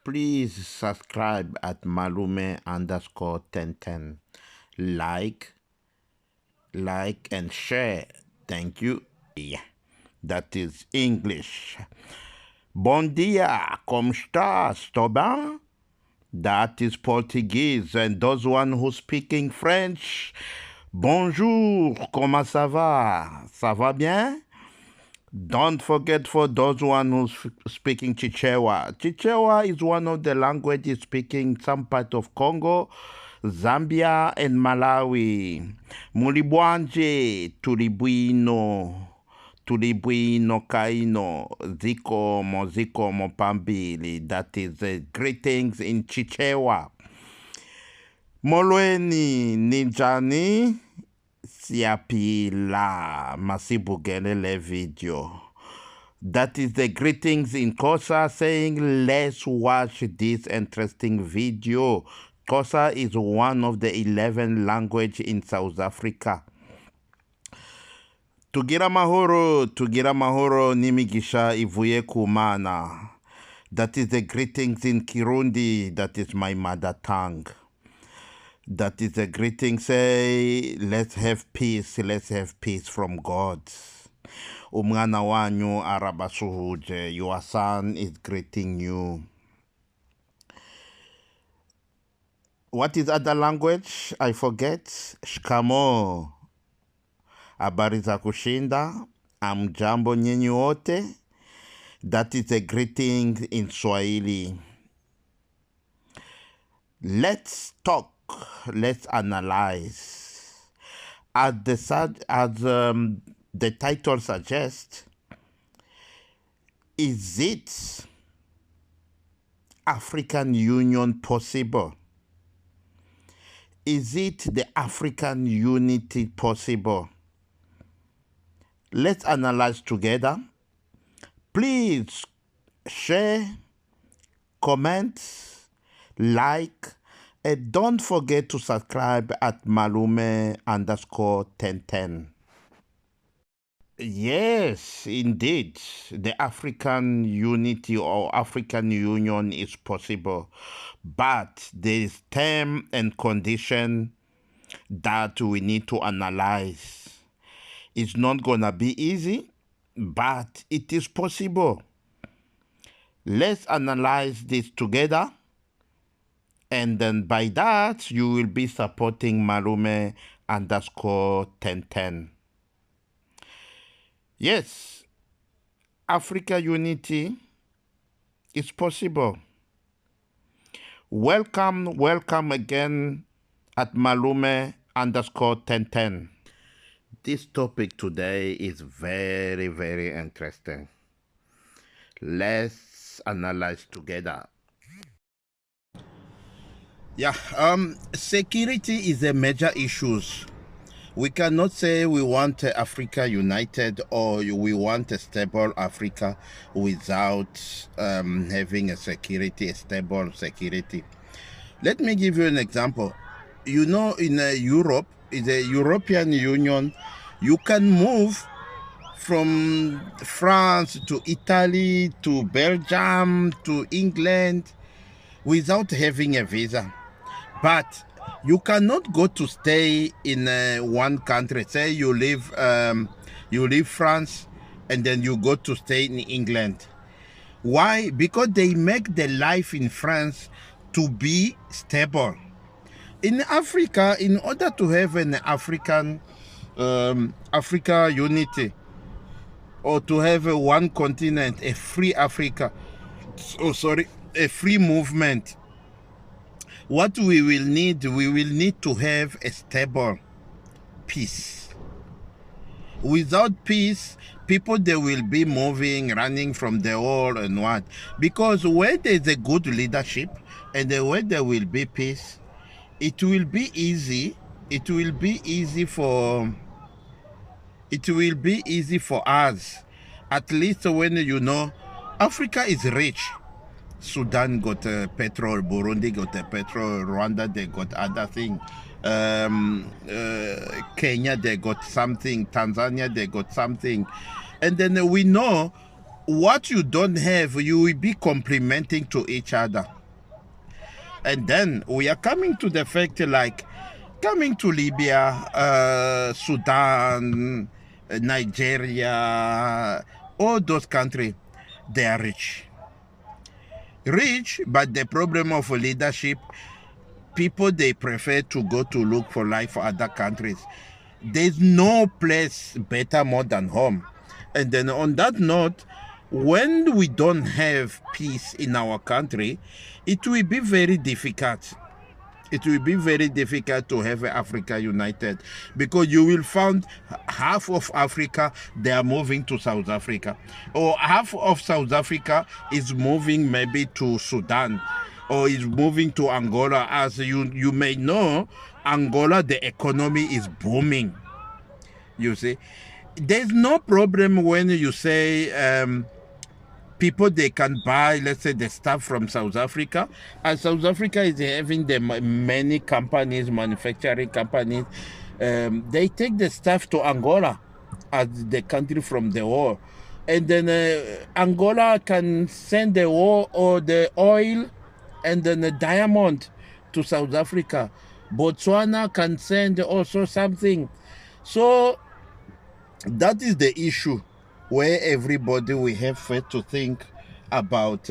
Please subscribe at Malume_1010. Like and share. Thank you. Yeah, that is English. Bom dia, como está? Estou bem? That is Portuguese. And those one who speaking French, bonjour, comment ça va? Ça va bien? Don't forget for those one who's speaking Chichewa. Chichewa is one of the languages speaking some part of Congo, Zambia, and Malawi. Mulibwanje, Tulibuino Kaino, Ziko Mopambili. That is greetings in Chichewa. Molweni Nijani. Siapila Masibugelele video. That is the greetings in Xhosa saying let's watch this interesting video. Xhosa is one of the 11 languages in South Africa. Tugira mahoro nimigisha ivuye kumana. That is the greetings in Kirundi. That is my mother tongue. That is a greeting, say, let's have peace from God. Umngana wanyu arabasuhuje, your son is greeting you. What is other language? I forget. Shikamo. Habari za kushinda. Amjambo nyinyi wote. That is a greeting in Swahili. Let's talk. Let's analyze. As the title suggests, is it African Union possible? Is it the African unity possible? Let's analyze together. Please share, comment, like, and don't forget to subscribe at Malume_1010. Yes, indeed, the African unity or African union is possible, but there is term and condition that we need to analyze. It's not gonna be easy, but it is possible. Let's analyze this together. And then by that, you will be supporting Malume_1010. Yes, Africa unity is possible. Welcome again at Malume_1010. This topic today is very, very interesting. Let's analyze together. Yeah, security is a major issue. We cannot say we want Africa united or we want a stable Africa without having a stable security. Let me give you an example. You know, in Europe, in the European Union, you can move from France to Italy to Belgium to England without having a visa. But you cannot go to stay in one country. Say you leave France and then you go to stay in England. Why? Because they make the life in France to be stable. In Africa, in order to have an Africa unity, or to have one continent, a free Africa, a free movement, what we will need to have a stable peace. Without peace, people, they will be moving, running from the war and what. Because where there is a good leadership and where there will be peace, it will be easy. It will be easy for us. At least when you know Africa is rich. Sudan got petrol, Burundi got petrol, Rwanda, they got other things. Kenya, they got something. Tanzania, they got something. And then we know what you don't have, you will be complementing to each other. And then we are coming to the fact like coming to Libya, Sudan, Nigeria, all those countries, they are rich. Rich, but the problem of leadership, people, they prefer to go to look for life for other countries. There's no place better more than home. And then on that note, when we don't have peace in our country, it will be very difficult. It will be very difficult to have Africa united, because you will find half of Africa, they are moving to South Africa, or half of South Africa is moving maybe to Sudan, or is moving to Angola. As you may know, Angola, the economy is booming. You see, there's no problem when you say people, they can buy, let's say, the stuff from South Africa, and South Africa is having the many companies, manufacturing companies. They take the stuff to Angola as the country from the war, and then Angola can send the war or the oil and then the diamond to South Africa. Botswana can send also something. So that is the issue where everybody will have to think about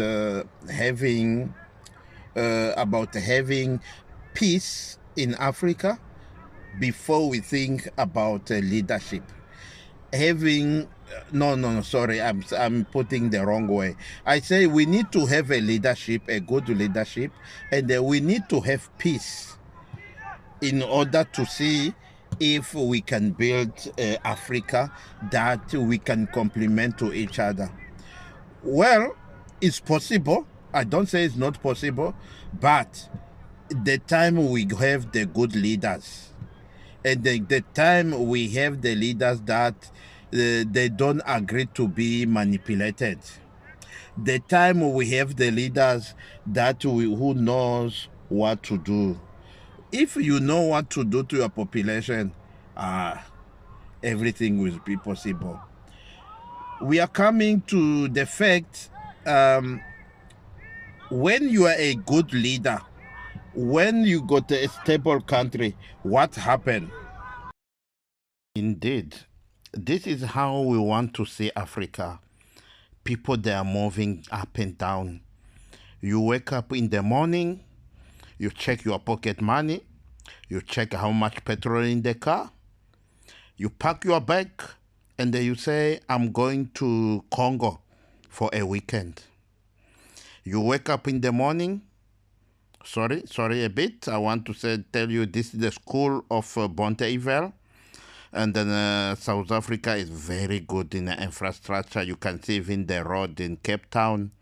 having peace in Africa before we think about leadership. Having no, sorry, I'm putting the wrong way. I say we need to have a leadership, a good leadership, and we need to have peace in order to see if we can build Africa that we can complement to each other. Well, it's possible. I don't say it's not possible, but the time we have the good leaders, and the time we have the leaders that they don't agree to be manipulated, the time we have the leaders that who knows what to do. If you know what to do to your population, everything will be possible. We are coming to the fact, when you are a good leader, when you got a stable country, what happened? Indeed, this is how we want to see Africa. People, they are moving up and down. You wake up in the morning, you check your pocket money, you check how much petrol in the car, you pack your bag, and then you say, I'm going to Congo for a weekend. You wake up in the morning. Sorry a bit. I want to tell you this is the school of Bonte-Ivel. And then South Africa is very good in the infrastructure. You can see even the road in Cape Town.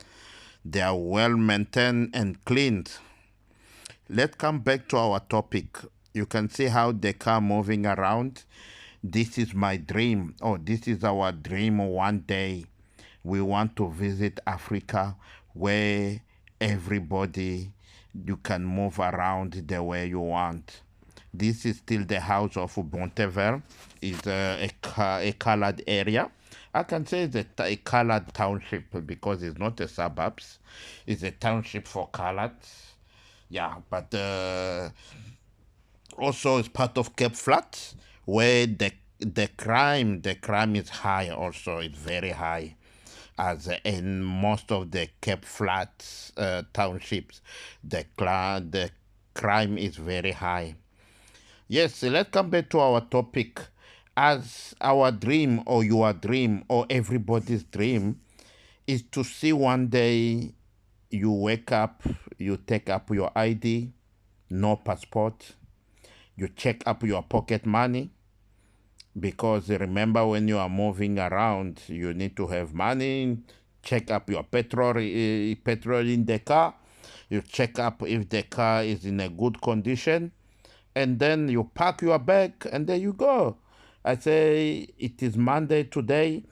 They are well maintained and cleaned. Let's come back to our topic. You can see how the car moving around. This is my dream. Oh, this is our dream. One day we want to visit Africa, where everybody, you can move around the way you want. This is still the house of Bontevel. It's a colored area. I can say it's a colored township because it's not a suburbs. It's a township for colored. Yeah, but also it's part of Cape Flats, where the crime is high. Also, it's very high, as in most of the Cape Flats townships, the crime is very high. Yes, let's come back to our topic. As our dream, or your dream, or everybody's dream, is to see one day you wake up, you take up your ID, no passport, you check up your pocket money, because remember, when you are moving around, you need to have money, check up your petrol in the car, you check up if the car is in a good condition, and then you pack your bag, and there you go. I say, it is Monday today.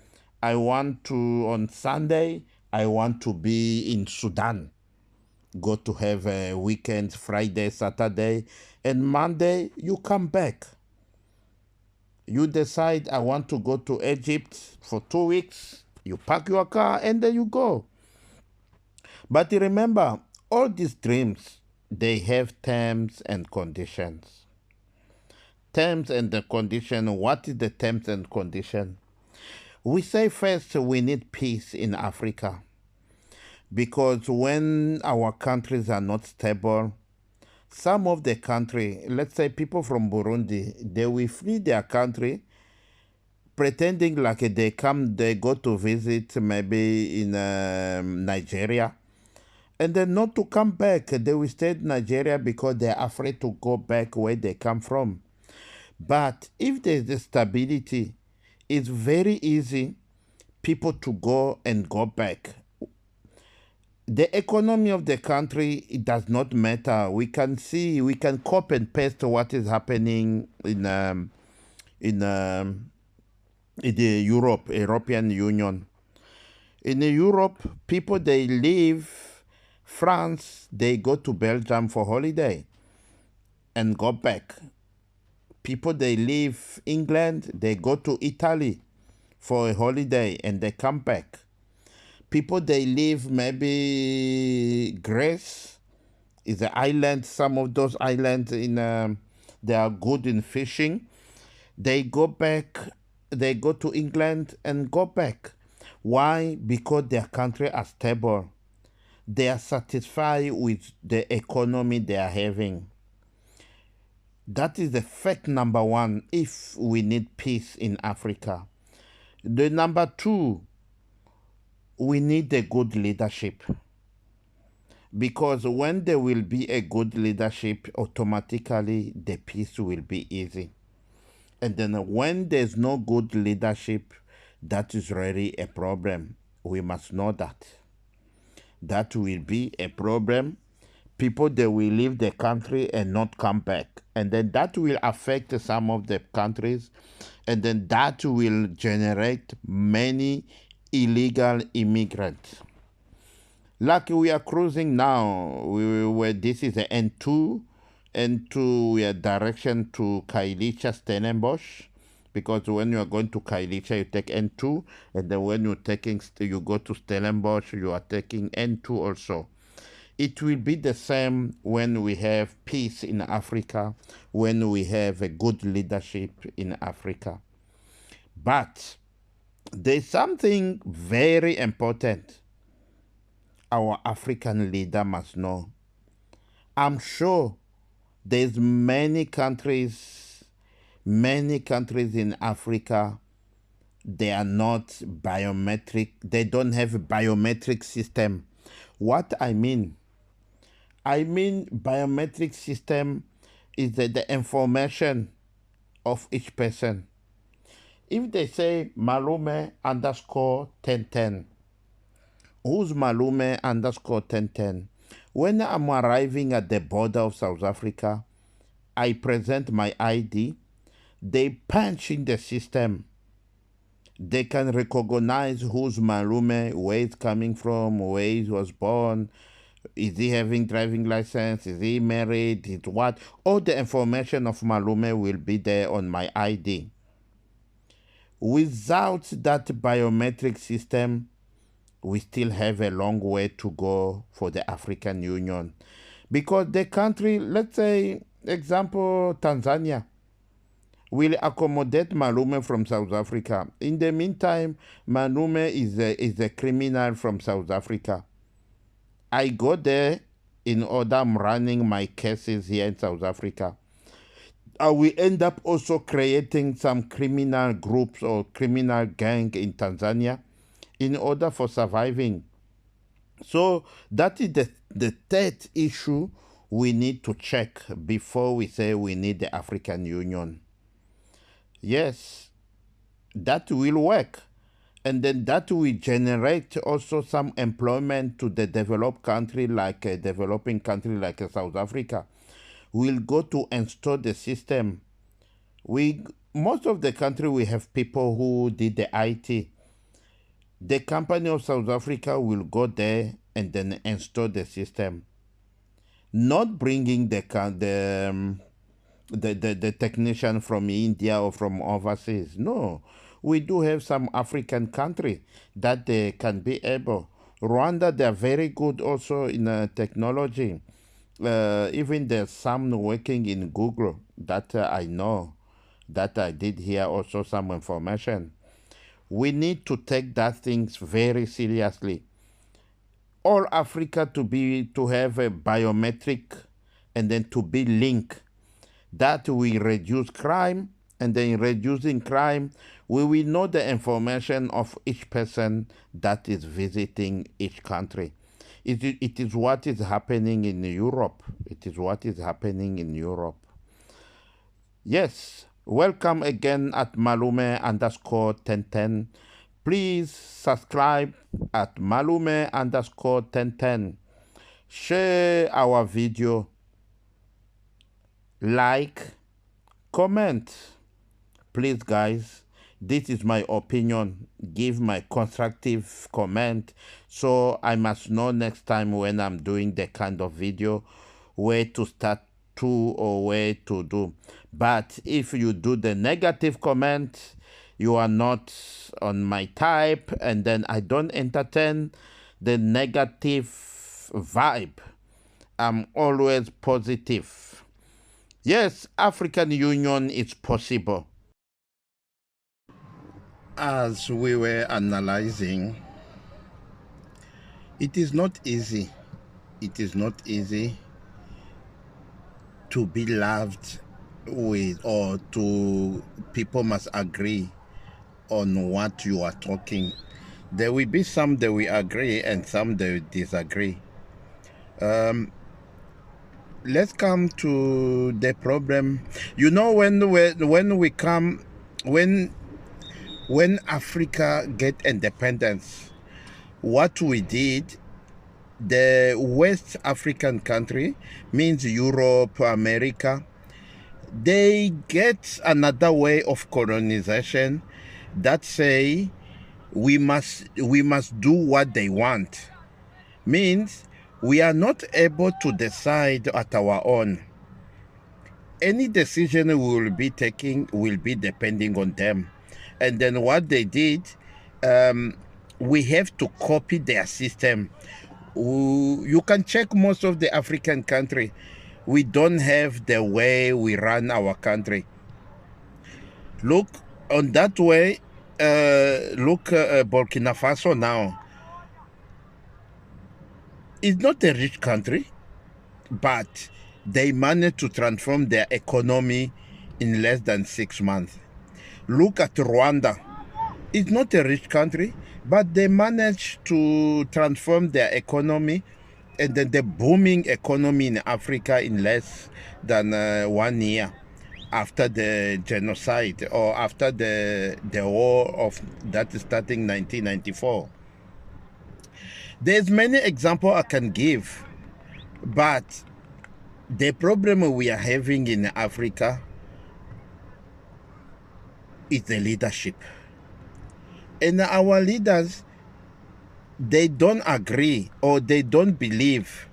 On Sunday, I want to be in Sudan. Go to have a weekend, Friday, Saturday, and Monday, you come back. You decide, I want to go to Egypt for 2 weeks. You pack your car, and there you go. But remember, all these dreams, they have terms and conditions. Terms and the condition. What is the terms and condition? We say first we need peace in Africa, because when our countries are not stable, some of the country, let's say people from Burundi, they will flee their country pretending like they go to visit maybe in Nigeria, and then not to come back. They will stay in Nigeria because they're afraid to go back where they come from. But if there's a stability, it's very easy people to go and go back. The economy of the country, it does not matter. We can copy and paste what is happening in the European Union. In Europe, people, they leave France, they go to Belgium for holiday and go back. People, they leave England, they go to Italy for a holiday and they come back. People, they leave maybe Greece, is an island. Some of those islands they are good in fishing. They go back, they go to England and go back. Why? Because their country are stable. They are satisfied with the economy they are having. That is the fact number one if we need peace in Africa. The number two, we need a good leadership. Because when there will be a good leadership, automatically the peace will be easy. And then when there's no good leadership, that is really a problem. We must know that. That will be a problem. People, they will leave the country and not come back. And then that will affect some of the countries. And then that will generate many illegal immigrants. Like we are cruising now, this is the N2, we are direction to Kailicha, Stellenbosch, because when you are going to Kailicha, you take N2, and then when you go to Stellenbosch, you are taking N2 also. It will be the same when we have peace in Africa, when we have a good leadership in Africa. But there's something very important our African leader must know. I'm sure there's many countries in Africa, they are not biometric, they don't have a biometric system. What I mean biometric system is the information of each person. If they say Malume underscore 1010, who's Malume underscore 1010? When I'm arriving at the border of South Africa, I present my ID. They punch in the system. They can recognize who's Malume, where he's coming from, where he was born, is he having driving license, is he married, is what. All the information of Malume will be there on my ID. Without that biometric system, we still have a long way to go for the African Union. Because the country, let's say, example, Tanzania, will accommodate Malume from South Africa. In the meantime, Malume is a criminal from South Africa. I go there in order I'm running my cases here in South Africa. We end up also creating some criminal groups or criminal gang in Tanzania in order for surviving. So that is the third issue we need to check before we say we need the African Union. Yes, that will work. And then that will generate also some employment to the developed country, like a developing country like South Africa. We'll go to install the system. Most of the country, we have people who did the IT. The company of South Africa will go there and then install the system. Not bringing the technician from India or from overseas. No, we do have some African country that they can be able. Rwanda, they are very good also in technology. even there's some working in Google that I know, that I did hear also some information. We need to take that things very seriously. All Africa to have a biometric and then to be linked. That will reduce crime, and then in reducing crime, we will know the information of each person that is visiting each country. It is what is happening in Europe. It is what is happening in Europe. Yes, welcome again at Malume underscore 1010. Please subscribe at Malume underscore 1010. Share our video, like, comment. Please, guys, this is my opinion. Give my constructive comment so I must know next time when I'm doing the kind of video where to start to or where to do. But if you do the negative comment, you are not on my type, and then I don't entertain the negative vibe. I'm always positive. Yes, African Union is possible. As we were analyzing, it is not easy. It is not easy to be loved with, or to people must agree on what you are talking. There will be some that we agree and some that we disagree. Let's come to the problem. You know, when Africa get independence, what we did, the West African country, means Europe, America, they get another way of colonization that say we must do what they want. Means we are not able to decide at our own. Any decision we will be taking will be depending on them. And then what they did, we have to copy their system. You can check most of the African country. We don't have the way we run our country. Look, on that way, look, Burkina Faso now. It's not a rich country, but they managed to transform their economy in less than 6 months. Look at Rwanda. It's not a rich country, but they managed to transform their economy, and then the booming economy in Africa in less than 1 year after the genocide, or after the war of that starting 1994. There's many examples I can give, but the problem we are having in Africa is the leadership. And our leaders, they don't agree, or they don't believe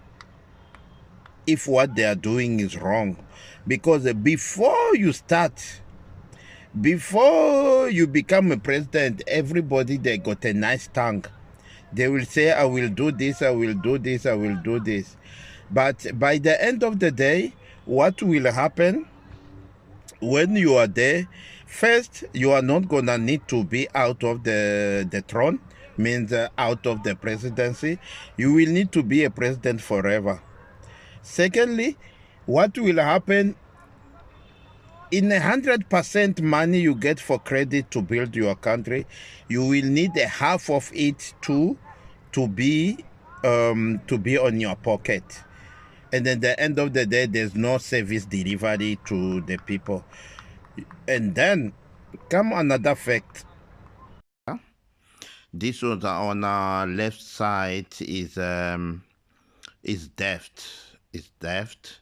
if what they are doing is wrong. Because before you become a president, everybody, they got a nice tongue. They will say, I will do this, I will do this, I will do this. But by the end of the day, what will happen when you are there? First, you are not going to need to be out of the throne, means out of the presidency. You will need to be a president forever. Secondly, what will happen? In 100% money you get for credit to build your country, you will need a half of it to be on your pocket. And then at the end of the day, there's no service delivery to the people. And then come another fact. This was on our left side is theft. Is theft.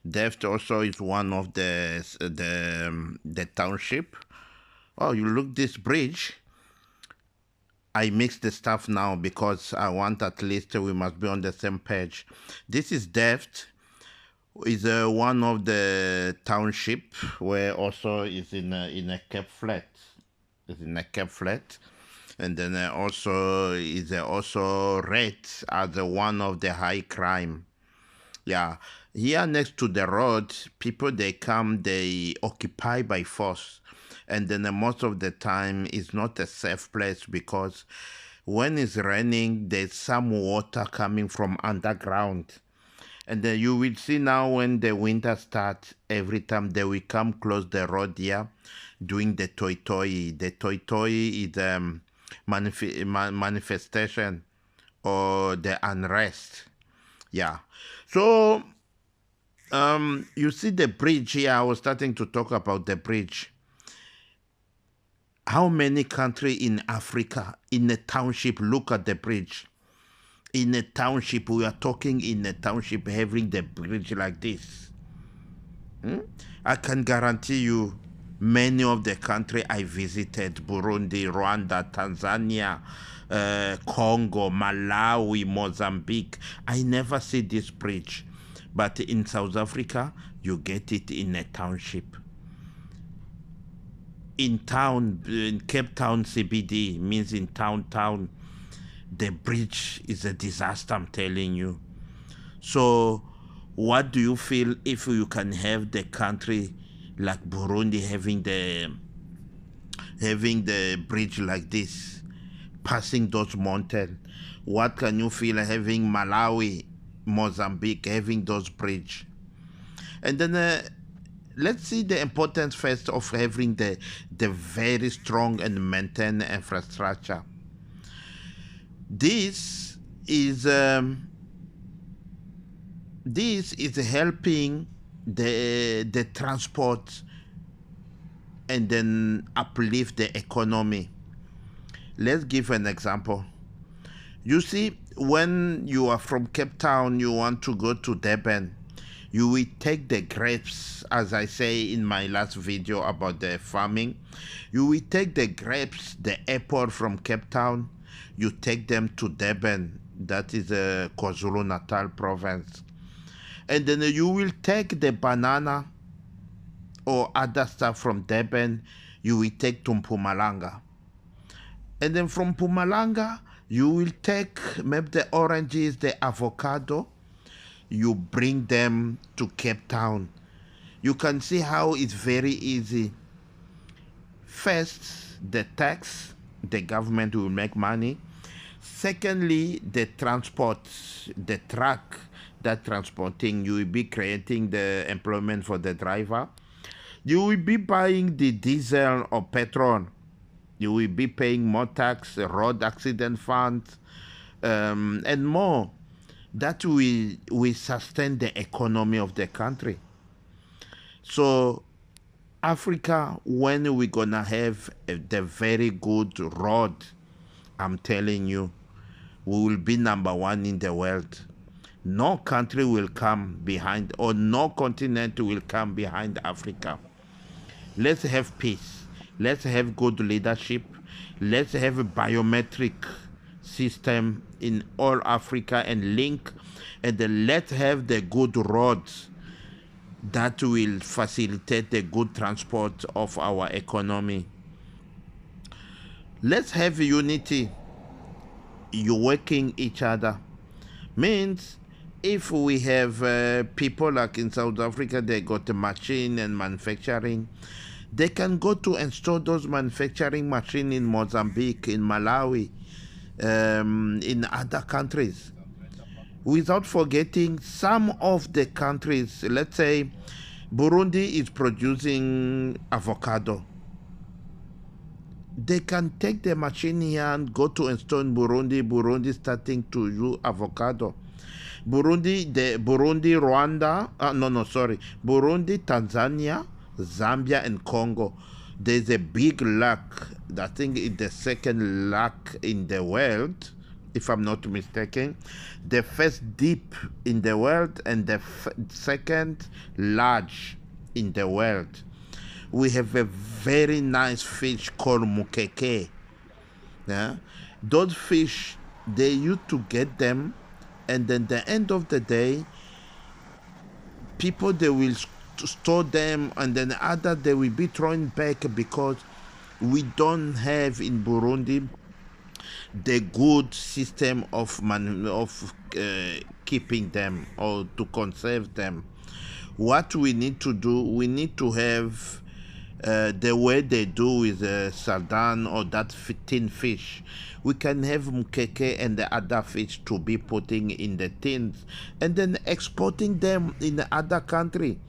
Theft also is one of the township. Oh, you look this bridge. I mix the stuff now because I want at least we must be on the same page. This is theft. Is one of the township where also is in a Cape Flat. Is in a Cape Flat. And then also is also rate as one of the high crime. Yeah, here next to the road, people they come, they occupy by force, and then most of the time it's not a safe place because when it's raining, there's some water coming from underground. And then you will see now when the winter starts, every time they will come close the road here, doing the toy toy. The toy toy is manifestation or the unrest. Yeah. So you see the bridge here. I was starting to talk about the bridge. How many countries in Africa, in a township, look at the bridge? In a township, we are talking in a township having the bridge like this. I can guarantee you many of the country I visited, Burundi, Rwanda, Tanzania, Congo, Malawi, Mozambique, I never see this bridge. But in South Africa, you get it in a township. In town, in Cape Town CBD, means in town, the bridge is a disaster, I'm telling you. So what do you feel if you can have the country like Burundi having the bridge like this, passing those mountains? What can you feel having Malawi, Mozambique having those bridge? And then let's see the importance first of having the very strong and maintained infrastructure. This is helping the transport and then uplift the economy. Let's give an example. You see, when you are from Cape Town, you want to go to Durban, you will take the grapes, as I say in my last video about the farming. You will take the grapes, the apple from Cape Town, you take them to Durban, that is a KwaZulu-Natal province. And then you will take the banana or other stuff from Durban, you will take to Mpumalanga. And then from Mpumalanga, you will take maybe the oranges, the avocado, you bring them to Cape Town. You can see how it's very easy. First, the tax, the government will make money. Secondly, the transport, the truck that transporting, you will be creating the employment for the driver. You will be buying the diesel or petrol. You will be paying more tax, road accident funds, and more. That will sustain the economy of the country. So Africa, when we're gonna have the very good road, I'm telling you, we will be #1 in the world. No country will come behind, or no continent will come behind Africa. Let's have peace. Let's have good leadership. Let's have a biometric system in all Africa and link, and then let's have the good roads that will facilitate the good transport of our economy. Let's have unity. You working each other means if we have people like in South Africa, they got a machine and manufacturing, they can go to install those manufacturing machines in Mozambique, in Malawi, in other countries, without forgetting some of the countries. Let's say Burundi is producing avocado. They can take the machine here and go to install in Burundi. Burundi starting to use avocado. Burundi, Rwanda, Burundi, Tanzania, Zambia, and Congo. There's a big lack. I think it's the second lack in the world, if I'm not mistaken. The first deep in the world and the second large in the world. We have a very nice fish called mukeke. Yeah? Those fish, they used to get them, and then the end of the day, people, they will store them, and then other they will be thrown back because we don't have in Burundi the good system of keeping them or to conserve them. What we need to do, we need to have the way they do with sardan or that tin fish. We can have mkeke and the other fish to be putting in the tins and then exporting them in the other country.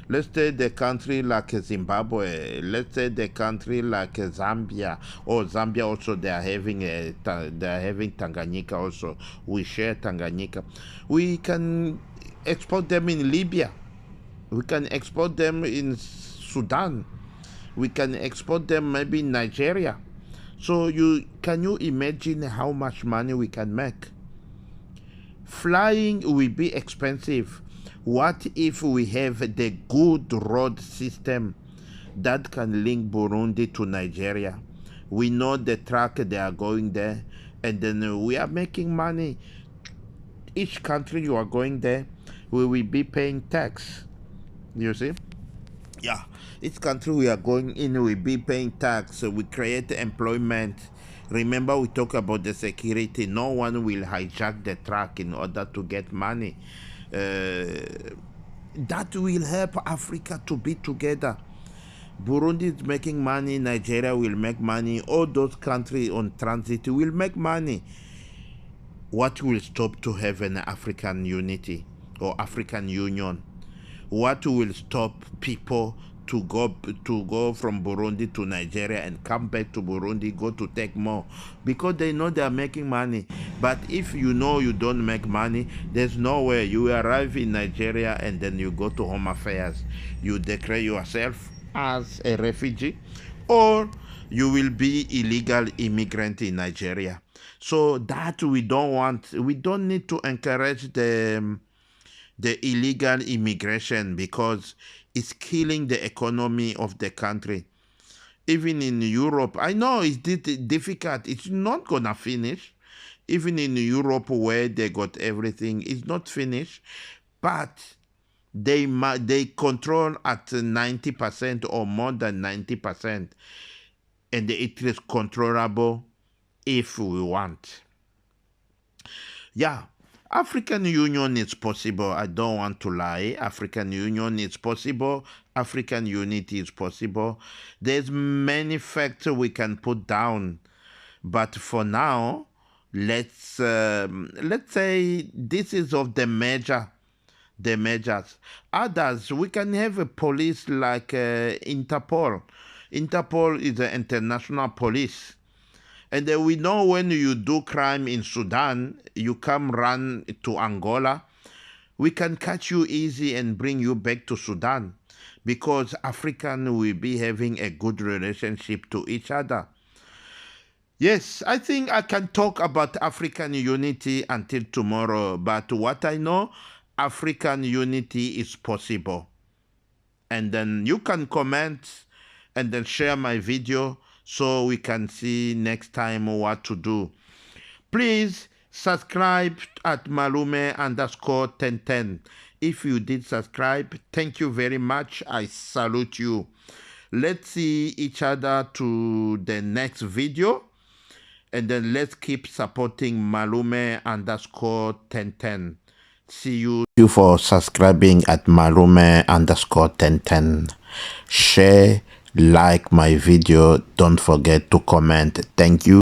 Let's say the country like Zimbabwe, let's say the country like Zambia, or Zambia also they are having Tanganyika also. We share Tanganyika. We can export them in Libya. We can export them in Sudan. We can export them maybe in Nigeria. So can you imagine how much money we can make? Flying will be expensive. What if we have the good road system that can link Burundi to Nigeria? We know the track they are going there, and then we are making money. Each country you are going there, we will be paying tax. You see? Yeah. Each country we are going in will be paying tax. So we create employment. Remember, we talk about the security. No one will hijack the truck in order to get money. That will help Africa to be together. Burundi is making money, Nigeria will make money, all those countries on transit will make money. What will stop to have an African unity or African Union? What will stop people to go from Burundi to Nigeria and come back to Burundi, go to take more? Because they know they are making money. But if you know you don't make money, there's no way. You arrive in Nigeria and then you go to Home Affairs. You declare yourself as a refugee, or you will be illegal immigrant in Nigeria. So that we don't want. We don't need to encourage the illegal immigration because it's killing the economy of the country. Even in Europe, I know it's difficult. It's not gonna finish. Even in Europe where they got everything, it's not finished. But they control at 90% or more than 90%. And it is controllable if we want. Yeah. African Union is possible. I don't want to lie. African Union is possible. African unity is possible. There's many factors we can put down, but for now, let's say this is of the measures. Others, we can have a police like Interpol. Interpol is the international police. And then we know when you do crime in Sudan, you come run to Angola, we can catch you easy and bring you back to Sudan because African will be having a good relationship to each other. Yes, I think I can talk about African unity until tomorrow, but what I know, African unity is possible. And then you can comment and then share my video so we can see next time what to do. Please subscribe at Malume_1010. If you did subscribe, thank you very much. I salute you. Let's see each other to the next video. And then let's keep supporting Malume_1010. See you. Thank you for subscribing at Malume_1010. Share, like my video. Don't forget to comment. Thank you.